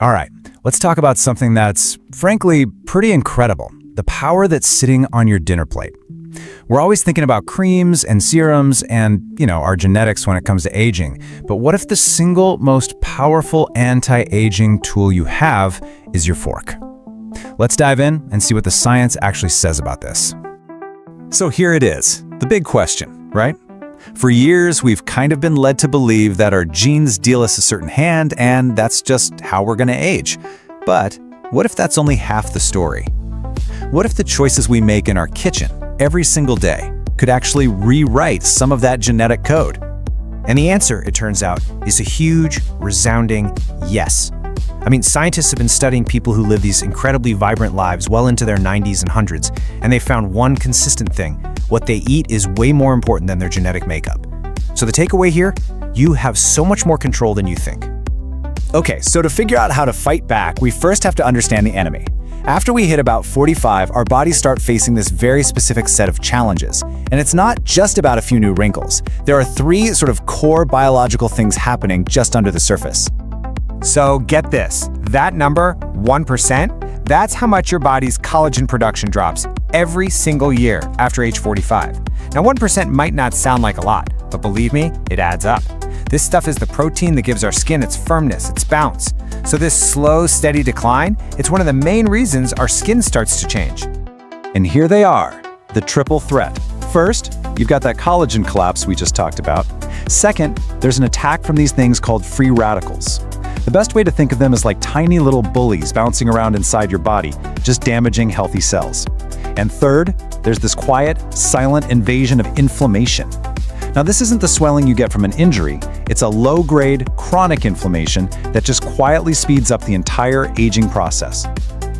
All right, let's talk about something that's, frankly, pretty incredible. The power that's sitting on your dinner plate. We're always thinking about creams and serums and, our genetics when it comes to aging. But what if the single most powerful anti-aging tool you have is your fork? Let's dive in and see what the science actually says about this. So here it is, the big question, right? For years, we've kind of been led to believe that our genes deal us a certain hand and that's just how we're going to age. But what if that's only half the story? What if the choices we make in our kitchen every single day could actually rewrite some of that genetic code? And the answer, it turns out, is a huge, resounding yes. Scientists have been studying people who live these incredibly vibrant lives well into their 90s and 100s, and they found one consistent thing. What they eat is way more important than their genetic makeup. So the takeaway here, you have so much more control than you think. Okay, so to figure out how to fight back, we first have to understand the enemy. After we hit about 45, our bodies start facing this very specific set of challenges. And it's not just about a few new wrinkles. There are three sort of core biological things happening just under the surface. So get this, that number, 1%, that's how much your body's collagen production drops every single year after age 45. Now 1% might not sound like a lot, but believe me, it adds up. This stuff is the protein that gives our skin its firmness, its bounce. So this slow, steady decline, it's one of the main reasons our skin starts to change. And here they are, the triple threat. First, you've got that collagen collapse we just talked about. Second, there's an attack from these things called free radicals. The best way to think of them is like tiny little bullies bouncing around inside your body, just damaging healthy cells. And third, there's this quiet, silent invasion of inflammation. Now, this isn't the swelling you get from an injury. It's a low-grade, chronic inflammation that just quietly speeds up the entire aging process.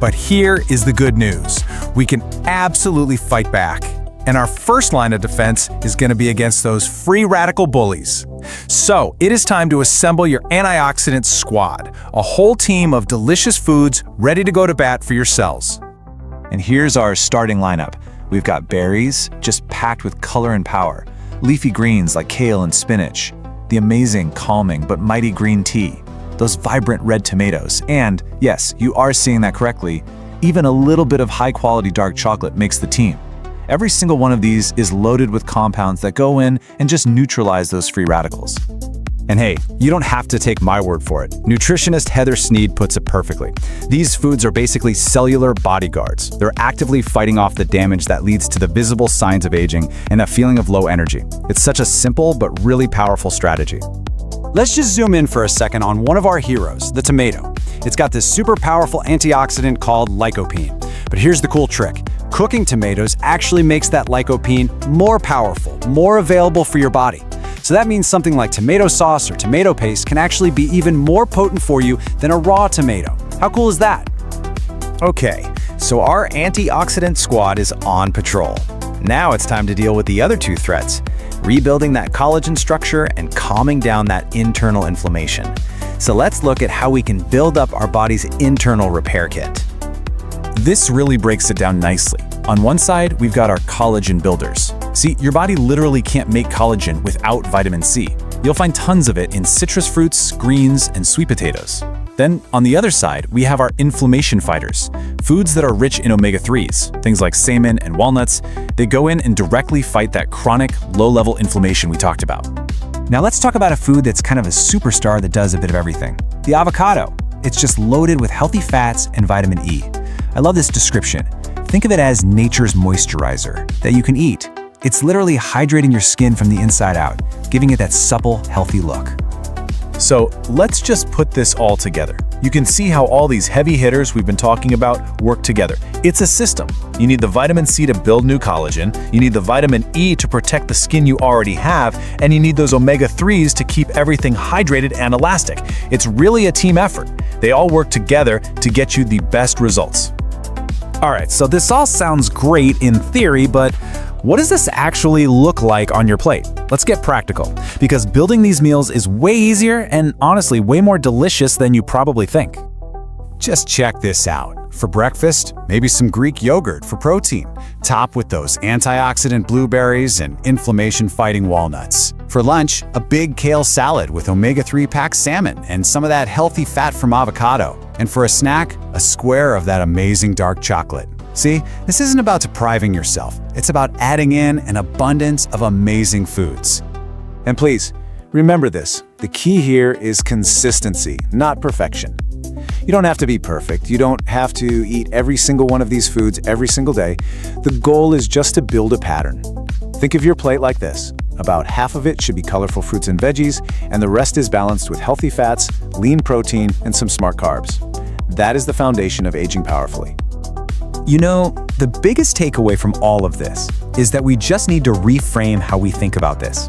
But here is the good news. We can absolutely fight back. And our first line of defense is going to be against those free radical bullies. So it is time to assemble your antioxidant squad, a whole team of delicious foods ready to go to bat for your cells. And here's our starting lineup. We've got berries, just packed with color and power, leafy greens like kale and spinach, the amazing, calming, but mighty green tea, those vibrant red tomatoes, and, yes, you are seeing that correctly, even a little bit of high-quality dark chocolate makes the team. Every single one of these is loaded with compounds that go in and just neutralize those free radicals. And hey, you don't have to take my word for it. Nutritionist Heather Sneed puts it perfectly. These foods are basically cellular bodyguards. They're actively fighting off the damage that leads to the visible signs of aging and that feeling of low energy. It's such a simple but really powerful strategy. Let's just zoom in for a second on one of our heroes, the tomato. It's got this super powerful antioxidant called lycopene. But here's the cool trick. Cooking tomatoes actually makes that lycopene more powerful, more available for your body. So that means something like tomato sauce or tomato paste can actually be even more potent for you than a raw tomato. How cool is that? Okay, so our antioxidant squad is on patrol. Now it's time to deal with the other two threats, rebuilding that collagen structure and calming down that internal inflammation. So let's look at how we can build up our body's internal repair kit. This really breaks it down nicely. On one side, we've got our collagen builders. See, your body literally can't make collagen without vitamin C. You'll find tons of it in citrus fruits, greens, and sweet potatoes. Then, on the other side, we have our inflammation fighters, foods that are rich in omega-3s, things like salmon and walnuts. They go in and directly fight that chronic, low-level inflammation we talked about. Now let's talk about a food that's kind of a superstar that does a bit of everything. The avocado. It's just loaded with healthy fats and vitamin E. I love this description. Think of it as nature's moisturizer that you can eat. It's literally hydrating your skin from the inside out, giving it that supple, healthy look. So let's just put this all together. You can see how all these heavy hitters we've been talking about work together. It's a system. You need the vitamin C to build new collagen, you need the vitamin E to protect the skin you already have, and you need those omega-3s to keep everything hydrated and elastic. It's really a team effort. They all work together to get you the best results. All right, so this all sounds great in theory, but what does this actually look like on your plate? Let's get practical, because building these meals is way easier and honestly way more delicious than you probably think. Just check this out. For breakfast, maybe some Greek yogurt for protein, top with those antioxidant blueberries and inflammation-fighting walnuts. For lunch, a big kale salad with omega-3 packed salmon and some of that healthy fat from avocado. And for a snack, a square of that amazing dark chocolate. See, this isn't about depriving yourself. It's about adding in an abundance of amazing foods. And please, remember this. The key here is consistency, not perfection. You don't have to be perfect. You don't have to eat every single one of these foods every single day. The goal is just to build a pattern. Think of your plate like this. About half of it should be colorful fruits and veggies, and the rest is balanced with healthy fats, lean protein, and some smart carbs. That is the foundation of aging powerfully. You know, the biggest takeaway from all of this is that we just need to reframe how we think about this.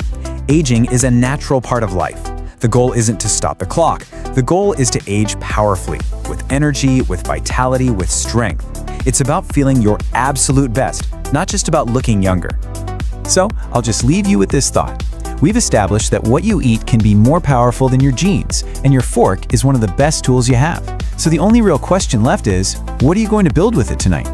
Aging is a natural part of life. The goal isn't to stop the clock. The goal is to age powerfully, with energy, with vitality, with strength. It's about feeling your absolute best, not just about looking younger. So, I'll just leave you with this thought. We've established that what you eat can be more powerful than your genes, and your fork is one of the best tools you have. So the only real question left is, what are you going to build with it tonight?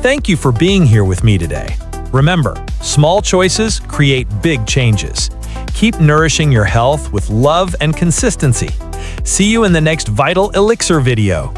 Thank you for being here with me today. Remember, small choices create big changes. Keep nourishing your health with love and consistency. See you in the next Vital Elixir video.